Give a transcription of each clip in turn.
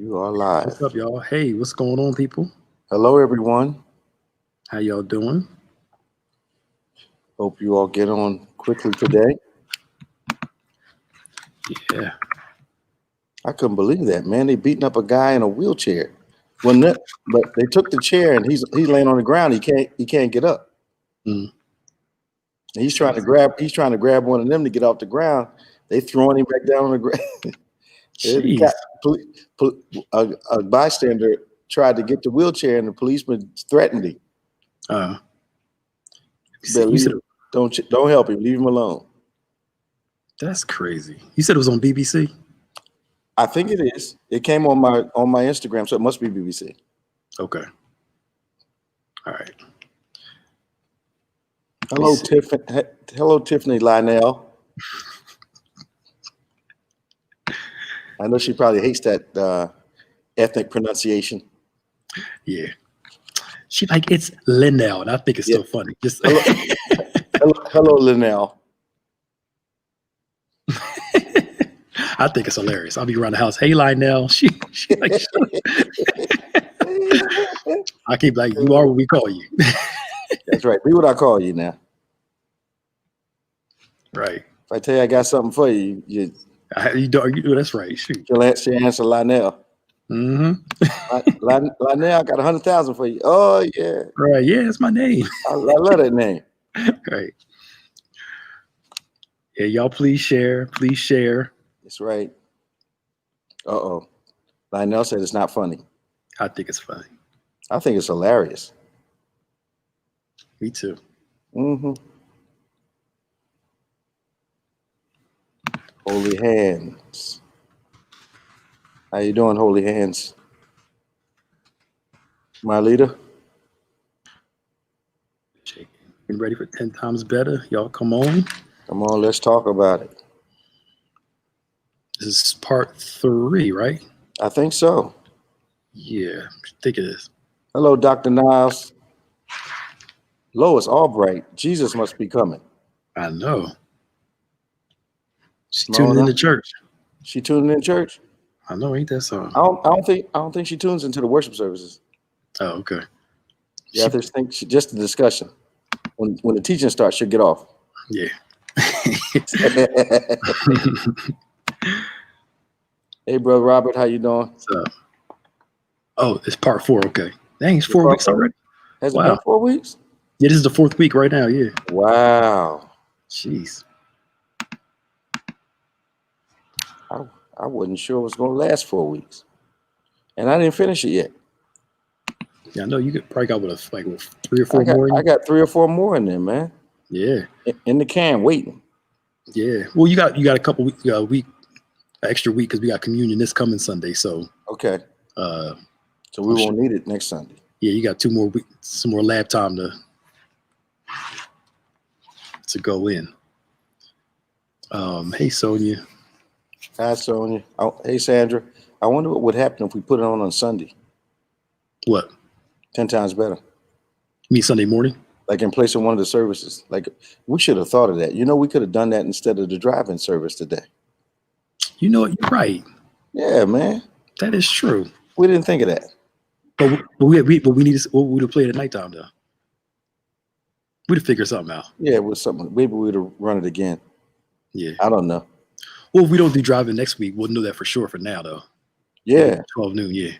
You are live. What's up, y'all? Hey, what's going on, people? Hello, everyone. How y'all doing? Hope you all get on quickly today. Yeah. I couldn't believe that, man. They beating up a guy in a wheelchair. But they took the chair and he's laying on the ground. He can't get up. Mm. He's trying to grab one of them to get off the ground. They throwing him back down on the ground. Jeez. A bystander tried to get the wheelchair and the policeman threatened him. Don't help him. Leave him alone. That's crazy. You said it was on BBC? I think it is. It came on my Instagram, so it must be BBC. Okay. All right. Hello, Tiffany Lionel. I know she probably hates that ethnic pronunciation. Yeah. She like it's Linnell, and I think it's still funny. Just hello, Linnell. I think it's hilarious. I'll be around the house. Hey, Lionel. She like. I keep like, you are what we call you. That's right. Be what I call you now. Right. If I tell you I got something for you, you do. That's right. Shoot. You'll answer Lionel. Mm-hmm. Lionel, I got 100,000 for you. Oh yeah. Right. Yeah, it's my name. I love that name. Right. Yeah, y'all please share. Please share. That's right. Uh-oh. Lionel said it's not funny. I think it's funny. I think it's hilarious. Me too. Mm-hmm. Holy Hands. How you doing, Holy Hands? My leader? Getting ready for 10 times better. Y'all come on. Come on, let's talk about it. This is part 3, right? I think so. Yeah, I think it is. Hello, Dr. Niles. Lois Albright. Jesus must be coming. I know. She tuned into church. She tuned in church? I know, ain't that so? I don't think she tunes into the worship services. Oh, okay. Yeah, I think just the discussion. When the teaching starts, she'll get off. Yeah. Hey, brother Robert, how you doing? Oh, it's part 4. Okay. Dang, it's 4 weeks already. Has it been 4 weeks? Yeah, this is the 4th week right now. Yeah. Wow. Jeez. I wasn't sure it was going to last 4 weeks, and I didn't finish it yet. Yeah, I know you probably got with 3 or 4 more. I got 3 or 4 more in there, man. Yeah. In the can, waiting. Yeah. Well, you got a couple weeks, a week, extra week because we got communion this coming Sunday. So. Okay. So we won't need it next Sunday. Yeah, you got 2 more weeks, some more lab time to go in. Hey, Sonia. Hi, Sonia. Hey, Sandra. I wonder what would happen if we put it on Sunday. What? 10 times better. You mean Sunday morning? Like in place of one of the services. Like we should have thought of that. You know, we could have done that instead of the drive-in service today. You know what? You're right. Yeah, man. That is true. We didn't think of that. But we need to. We would have played at nighttime though. We'd have figured something out. Yeah, it was something. Maybe we'd have run it again. Yeah. I don't know. Well, if we don't do driving next week, we'll know that for sure for now though. Yeah. 12 noon. Yeah.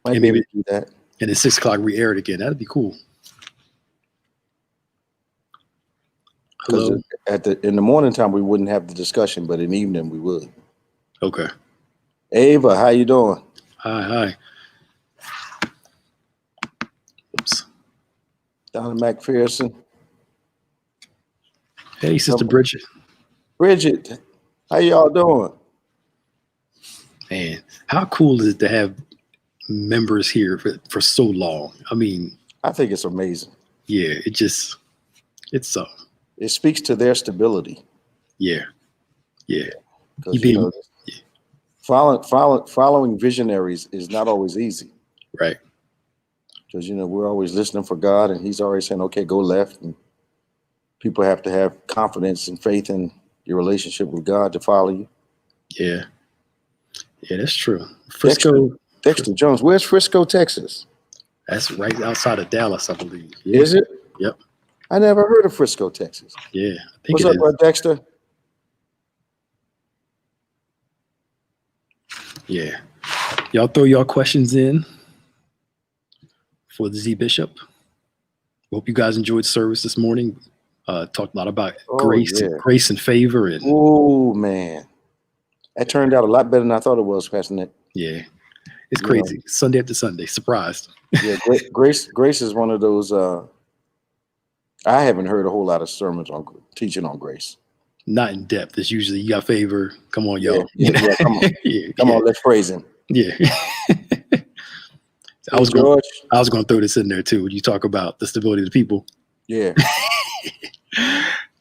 Might be able to do that. And then 6 o'clock we air it again. That'd be cool. Hello. In the morning time we wouldn't have the discussion, but in the evening we would. Okay. Ava, how you doing? Hi. Oops. Donna McPherson. Hey, Sister Bridget. Bridget, how y'all doing? Man, how cool is it to have members here for so long? I mean, I think it's amazing. Yeah, it's so. It speaks to their stability. Yeah. Following visionaries is not always easy. Right. Because, we're always listening for God, and he's always saying, okay, go left. And people have to have confidence and faith in your relationship with God to follow you. Yeah. Yeah, that's true. Frisco. Dexter Jones. Where's Frisco, Texas? That's right outside of Dallas, I believe. Yeah. Is it? Yep. I never heard of Frisco, Texas. Yeah. I think What's up, bro, Dexter? Yeah. Y'all throw your questions in for the Z Bishop. Hope you guys enjoyed service this morning. Talked a lot about grace and favor. And oh, man. That turned out a lot better than I thought it was, Pastor Nick. Yeah. It's crazy. You know, Sunday after Sunday. Surprised. Yeah, grace is one of those. I haven't heard a whole lot of sermons on teaching on grace. Not in depth. It's usually you got favor. Come on, y'all. Yeah, come on. Come on, let's praise him. Yeah. I was going to throw this in there too. When you talk about the stability of the people. Yeah.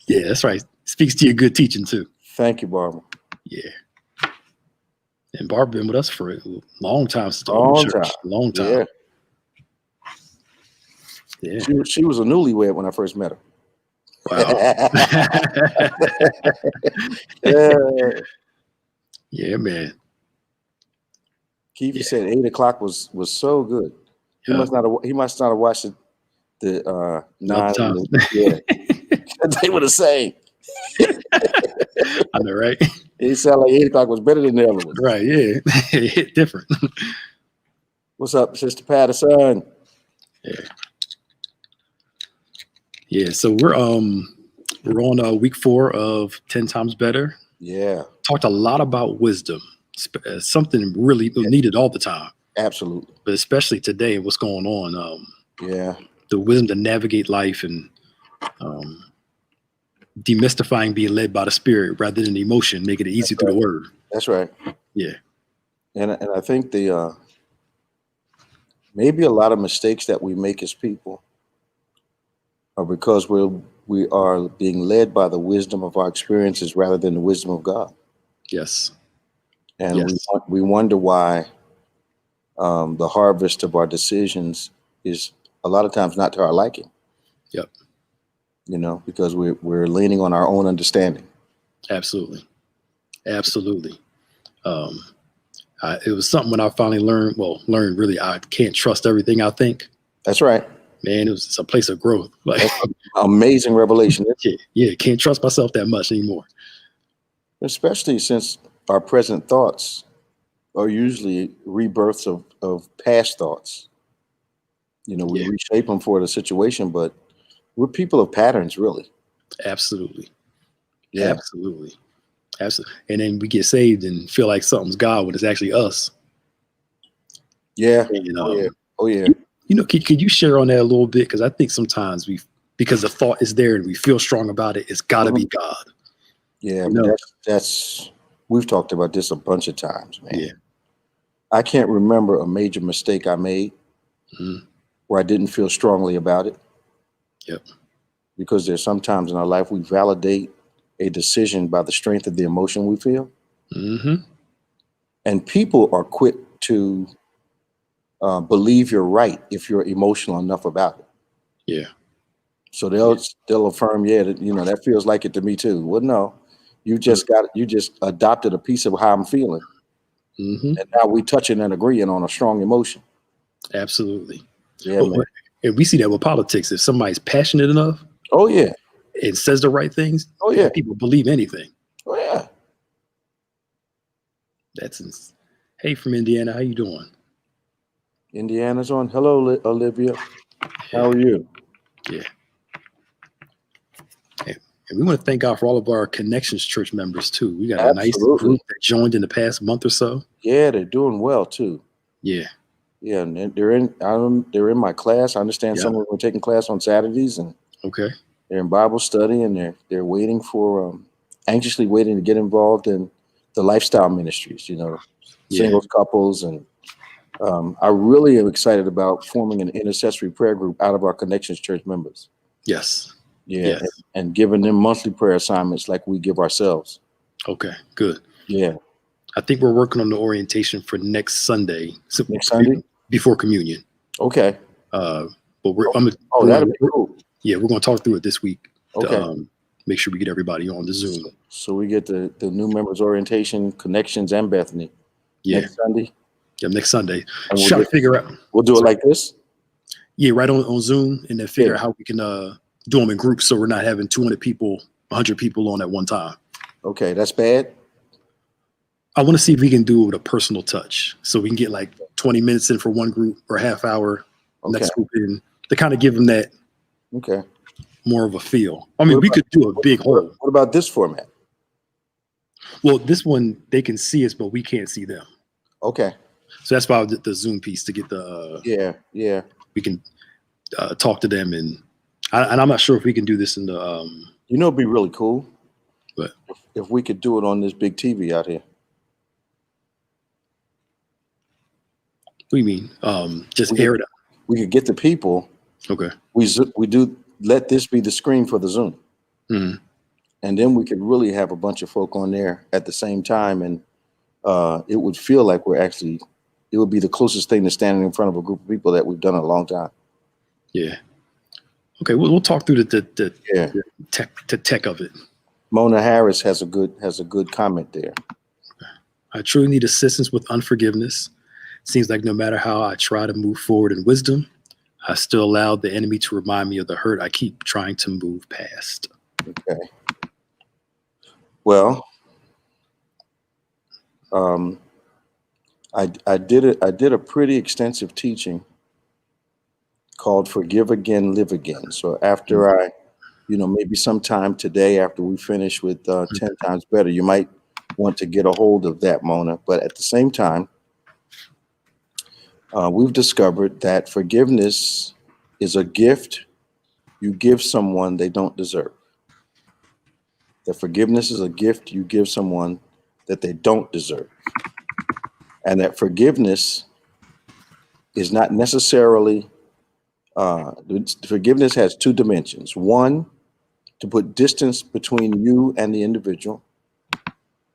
Yeah, that's right. Speaks to your good teaching too. Thank you, Barbara. Yeah. And Barbara been with us for a long time. Long time. Yeah. She was a newlywed when I first met her. Wow. Yeah, man. Keith said 8 o'clock was so good. He must not have watched the 9. Yeah. They were the same. I know, right? It sounded like 8 o'clock was better than the other one. Right, yeah. It hit different. What's up, Sister Patterson? Yeah. Yeah, so we're on week 4 of 10 Times Better. Yeah. Talked a lot about wisdom. Something really needed all the time. Absolutely. But especially today, what's going on. Yeah. The wisdom to navigate life and demystifying being led by the Spirit rather than emotion, making it easy through the Word. That's right. Yeah. And I think maybe a lot of mistakes that we make as people are because we are being led by the wisdom of our experiences rather than the wisdom of God. Yes. And we wonder why the harvest of our decisions is a lot of times not to our liking. Yep. You know, because we're leaning on our own understanding. Absolutely. Absolutely. It was something when I finally learned really, I can't trust everything I think. That's right. Man, it's a place of growth. Like amazing revelation. Yeah, can't trust myself that much anymore. Especially since our present thoughts are usually rebirths of past thoughts. You know, we reshape them for the situation, but we're people of patterns, really. Absolutely. Yeah. Absolutely. And then we get saved and feel like something's God when it's actually us. Yeah. And, oh yeah. You know, could you share on that a little bit? Because I think sometimes because the thought is there and we feel strong about it, it's got to be God. Yeah, that's we've talked about this a bunch of times, man. Yeah. I can't remember a major mistake I made where I didn't feel strongly about it. Yep. Because there's sometimes in our life we validate a decision by the strength of the emotion we feel. Mm-hmm. And people are quick to believe you're right if you're emotional enough about it. Yeah. So they'll affirm, that feels like it to me too. Well, no, you just adopted a piece of how I'm feeling. Mm-hmm. And now we touching and agreeing on a strong emotion. Absolutely. Yeah, man. And we see that with politics. If somebody's passionate enough, it says the right things. People believe anything. Oh yeah. Hey, from Indiana, how you doing? Indiana's on. Hello, Olivia. How are you? Yeah. And we want to thank God for all of our Connections Church members too. We got a nice group that joined in the past month or so. Yeah, they're doing well too. Yeah. Yeah, and they're in my class. I understand some of them are taking class on Saturdays, and they're in Bible study, and they're waiting for anxiously waiting to get involved in the lifestyle ministries. You know, singles, couples, and I really am excited about forming an intercessory prayer group out of our Connections Church members. Yes. Yeah, and giving them monthly prayer assignments like we give ourselves. Okay, good. Yeah. I think we're working on the orientation for next Sunday. So next Sunday? Before communion. Okay. But that'd be cool. Yeah, we're going to talk through it this week. Okay. To, make sure we get everybody on the Zoom. So we get the new members orientation, Connections, and Bethany next Sunday. Yeah, next Sunday. And Try to figure out. We'll do it like this. Yeah, right on Zoom, and then figure out how we can do them in groups so we're not having 200 people, 100 people on at one time. Okay, that's bad. I want to see if we can do it with a personal touch, so we can get like 20 minutes in for one group or a half hour, next group in, to kind of give them that more of a feel. I mean, we could do a big whole. What about this format? Well, this one, they can see us, but we can't see them. Okay. So that's why I did the Zoom piece to get the yeah. We can talk to them, and I'm not sure if we can do this in the it'd be really cool. But if we could do it on this big TV out here. What do you mean? Just air it out. We could get the people. Okay. We do let this be the screen for the Zoom. Mm-hmm. And then we could really have a bunch of folk on there at the same time, and it would feel like it would be the closest thing to standing in front of a group of people that we've done in a long time. Yeah. Okay, we'll talk through the tech of it. Mona Harris has a good comment there. I truly need assistance with unforgiveness. Seems like no matter how I try to move forward in wisdom, I still allow the enemy to remind me of the hurt I keep trying to move past. Okay. Well, I did a pretty extensive teaching called Forgive Again, Live Again. So after maybe sometime today after we finish with 10 Times Better, you might want to get a hold of that, Mona. But at the same time, we've discovered that forgiveness is a gift you give someone they don't deserve. That forgiveness is a gift you give someone that they don't deserve. And that forgiveness is not necessarily, forgiveness has two dimensions. One, to put distance between you and the individual,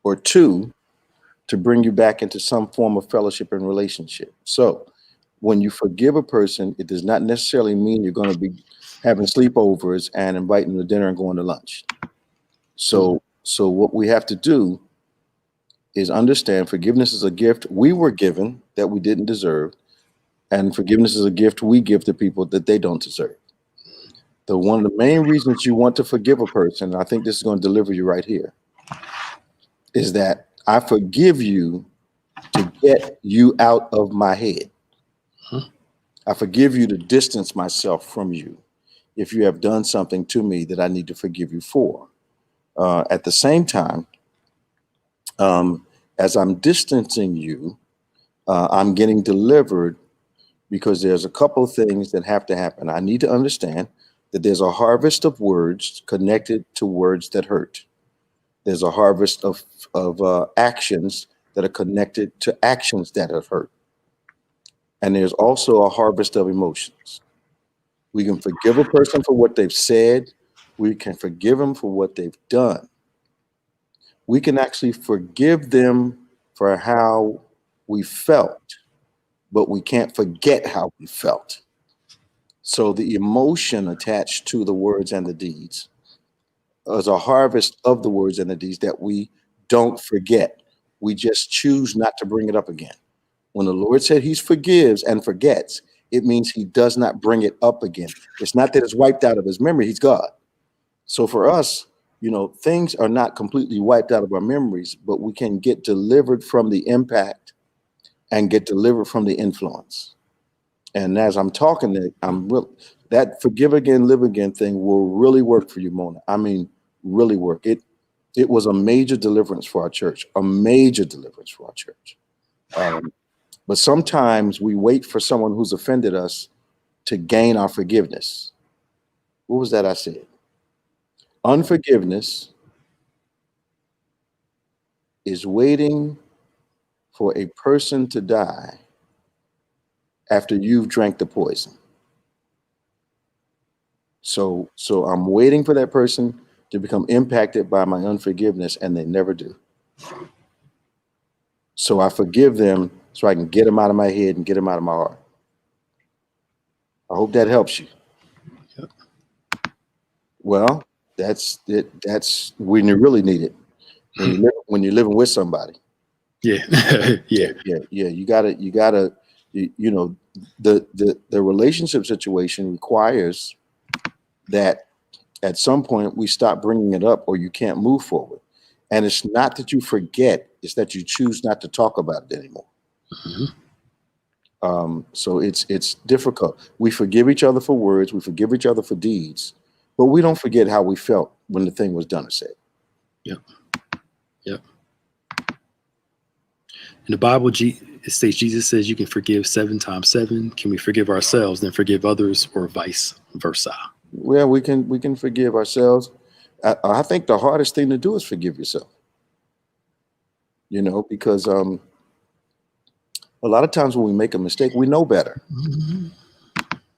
or two, to bring you back into some form of fellowship and relationship. So when you forgive a person, it does not necessarily mean you're going to be having sleepovers and inviting them to dinner and going to lunch. So what we have to do is understand forgiveness is a gift we were given that we didn't deserve, and forgiveness is a gift we give to people that they don't deserve. One of the main reasons you want to forgive a person, and I think this is going to deliver you right here, is that I forgive you to get you out of my head. I forgive you to distance myself from you if you have done something to me that I need to forgive you for. At the same time, as I'm distancing you, I'm getting delivered because there's a couple of things that have to happen. I need to understand that there's a harvest of words connected to words that hurt. There's a harvest of actions that are connected to actions that have hurt. And there's also a harvest of emotions. We can forgive a person for what they've said. We can forgive them for what they've done. We can actually forgive them for how we felt, but we can't forget how we felt. So the emotion attached to the words and the deeds is a harvest of the words and the deeds that we don't forget. We just choose not to bring it up again. When the Lord said he forgives and forgets, it means he does not bring it up again. It's not that it's wiped out of his memory. He's God. So for us, things are not completely wiped out of our memories, but we can get delivered from the impact and get delivered from the influence. And as I'm talking, that forgive again, live again thing will really work for you, Mona. I mean, really work. It was a major deliverance for our church, a major deliverance for our church. But sometimes we wait for someone who's offended us to gain our forgiveness. What was that I said? Unforgiveness is waiting for a person to die after you've drank the poison. So I'm waiting for that person to become impacted by my unforgiveness, and they never do. So I forgive them so I can get them out of my head and get them out of my heart. I hope that helps you. Yep. Well, that's it. That's when you really need it. When you're living with somebody. Yeah. Yeah. Yeah. You gotta, the relationship situation requires that at some point we stop bringing it up or you can't move forward. And it's not that you forget, it's that you choose not to talk about it anymore. So it's difficult. We forgive each other for words, we forgive each other for deeds, but we don't forget how we felt when the thing was done or said. Yep. Yep. In the Bible, it states Jesus says you can forgive 7 times 7. Can we forgive ourselves, then forgive others, or vice versa? Well, we can forgive ourselves. I think the hardest thing to do is forgive yourself. Because a lot of times when we make a mistake, we know better.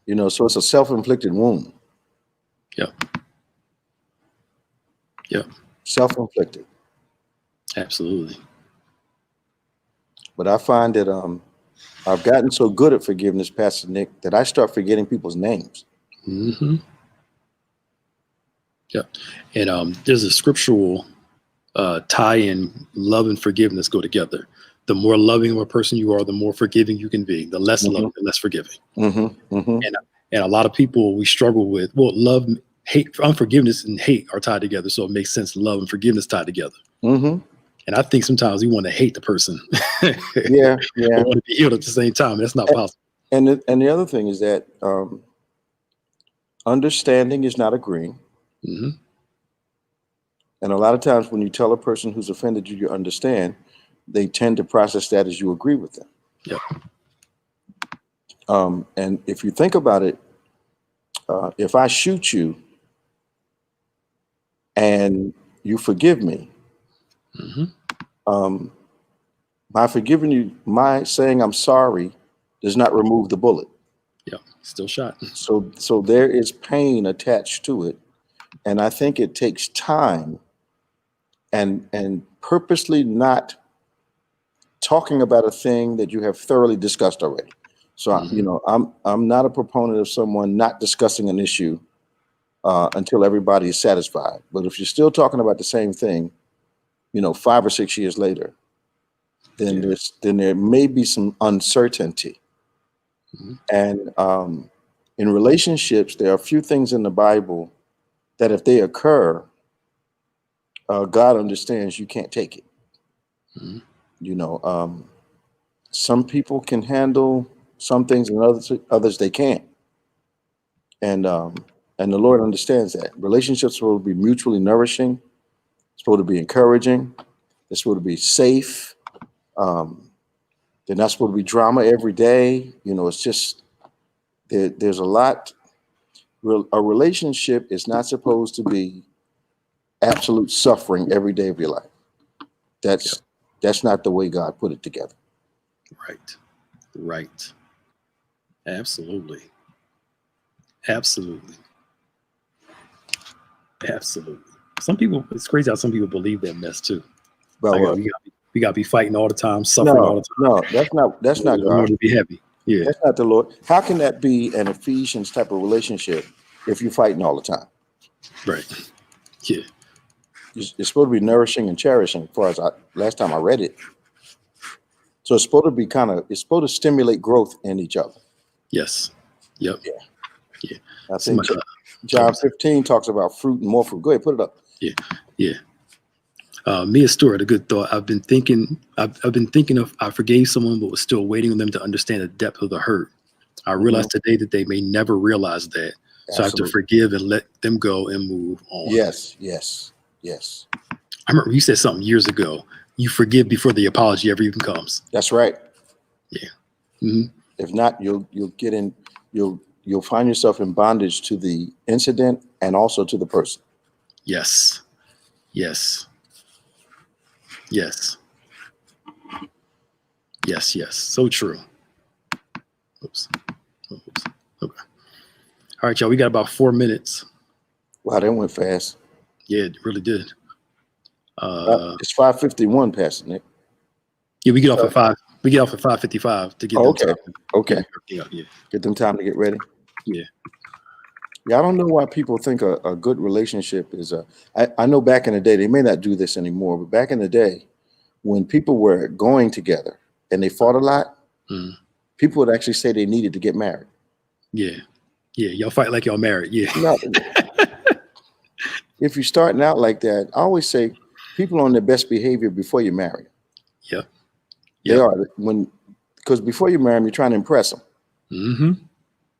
So it's a self-inflicted wound. Yep. Yep. Self-inflicted. Absolutely. But I find that I've gotten so good at forgiveness, Pastor Nick, that I start forgetting people's names. Yeah. And there's a scriptural tie in. Love and forgiveness go together. The more loving of a person you are, the more forgiving you can be. The less loving, the less forgiving. And a lot of people, we struggle with, love, hate, unforgiveness and hate are tied together. So it makes sense love and forgiveness tied together. And I think sometimes we want to hate the person. Yeah. I want to be healed at the same time. That's not possible. And the other thing is that understanding is not agreeing. And a lot of times when you tell a person who's offended you, you understand, they tend to process that as you agree with them. Yep. And if you think about it, if I shoot you and you forgive me, my forgiving you, my saying I'm sorry does not remove the bullet. Yeah, still shot. So there is pain attached to it. And I think it takes time and purposely not talking about a thing that you have thoroughly discussed already. So I'm not a proponent of someone not discussing an issue until everybody is satisfied. But if you're still talking about the same thing, 5 or 6 years later, then there may be some uncertainty. And in relationships, there are a few things in the Bible that if they occur, God understands you can't take it. Some people can handle some things and others they can't. And the Lord understands that. Relationships are supposed to be mutually nourishing, it's supposed to be encouraging, it's supposed to be safe. They're not supposed to be drama every day. It's just there's a lot. A relationship is not supposed to be absolute suffering every day of your life. That's not the way God put it together. Right. Absolutely. Some people, it's crazy how some people believe that mess too. Well, we gotta be fighting all the time, suffering all the time. No, that's not God. Lord to be happy. Yeah. That's not the Lord. How can that be an Ephesians type of relationship if you're fighting all the time? Right. Yeah. It's supposed to be nourishing and cherishing, as far as last time I read it. So it's supposed to be it's supposed to stimulate growth in each other. Yes. Yep. Yeah. I think John 15 talks about fruit and more fruit. Go ahead, put it up. Yeah. Mia Stewart, a good thought. I've been thinking of I forgave someone, but was still waiting on them to understand the depth of the hurt. I realized today that they may never realize that. So I have to forgive and let them go and move on. Yes. I remember you said something years ago. You forgive before the apology ever even comes. That's right. Yeah. If not, you'll find yourself in bondage to the incident and also to the person. Yes. So true. Oops. Okay. All right, y'all. We got about 4 minutes. Wow, that went fast. Yeah, it really did. It's 5:51, Pastor Nick. Yeah, we get off at 5. We get off at 5:55 to get them time. Okay. Yeah. Get them time to get ready. Yeah. Yeah, I don't know why people think a good relationship is I know back in the day, they may not do this anymore, but back in the day, when people were going together and they fought a lot, people would actually say they needed to get married. Yeah. Yeah. Y'all fight like y'all married. Yeah. No, if you're starting out like that, I always say people on their best behavior before you marry. Yep. They are because before you marry them, you're trying to impress them. Mm-hmm.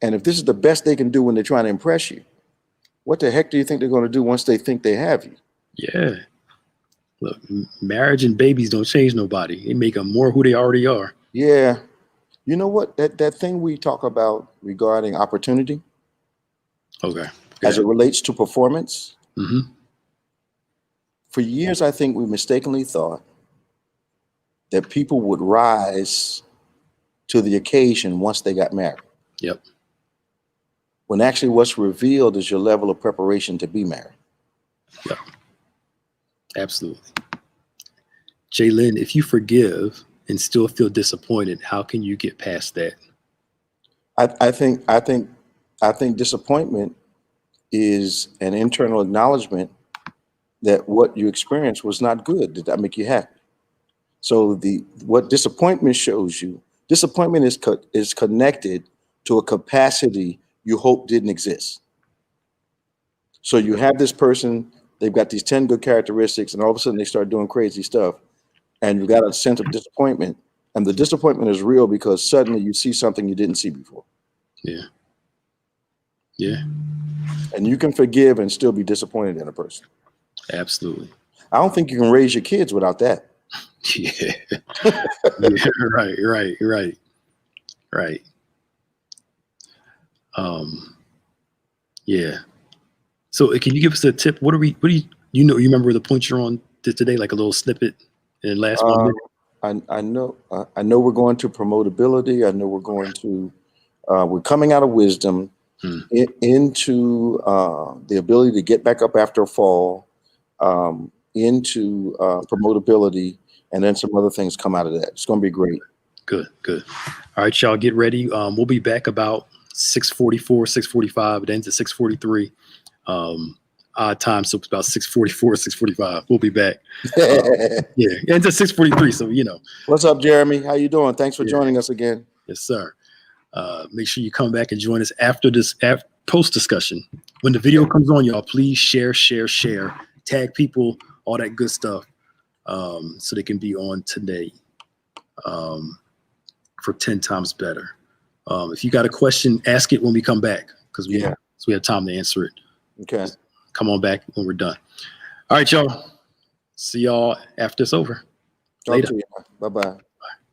And if this is the best they can do when they're trying to impress you, what the heck do you think they're going to do once they think they have you? Yeah. Look, marriage and babies don't change nobody. They make them more who they already are. Yeah. You know what? That thing we talk about regarding opportunity. Okay. As it relates to performance. Mm-hmm. For years, I think we mistakenly thought that people would rise to the occasion once they got married. Yep. When actually what's revealed is your level of preparation to be married. Yep. Absolutely. Jalen, if you forgive and still feel disappointed, how can you get past that? I think disappointment is an internal acknowledgement that what you experienced was not good. Did that make you happy? So what disappointment shows you, disappointment is connected to a capacity you hope didn't exist. So you have this person, they've got these 10 good characteristics, and all of a sudden they start doing crazy stuff, and you got a sense of disappointment. And the disappointment is real because suddenly you see something you didn't see before. Yeah. Yeah. And you can forgive and still be disappointed in a person. Absolutely. I don't think you can raise your kids without that. Yeah. Yeah. Right. Yeah. So can you give us a tip? What do you remember the point you're on today, like a little snippet in the last 1 minute? I know we're going to promotability. I know we're going to, we're coming out of wisdom into the ability to get back up after a fall, into promotability, and then some other things come out of that. It's going to be great. Good. All right, y'all, get ready. We'll be back about 6:44, 6:45. It ends at 6:43. Odd time, so it's about 6:44, 6:45. We'll be back. Yeah, it ends at 6:43. So What's up, Jeremy? How you doing? Thanks for joining us again. Yes, sir. Make sure you come back and join us after this post discussion. When the video comes on, y'all, please share, tag people, all that good stuff, so they can be on today for 10 times better. If you got a question, ask it when we come back because we have time to answer it. Okay. Just come on back when we're done. All right, y'all. See y'all after it's over. Later. Bye-bye.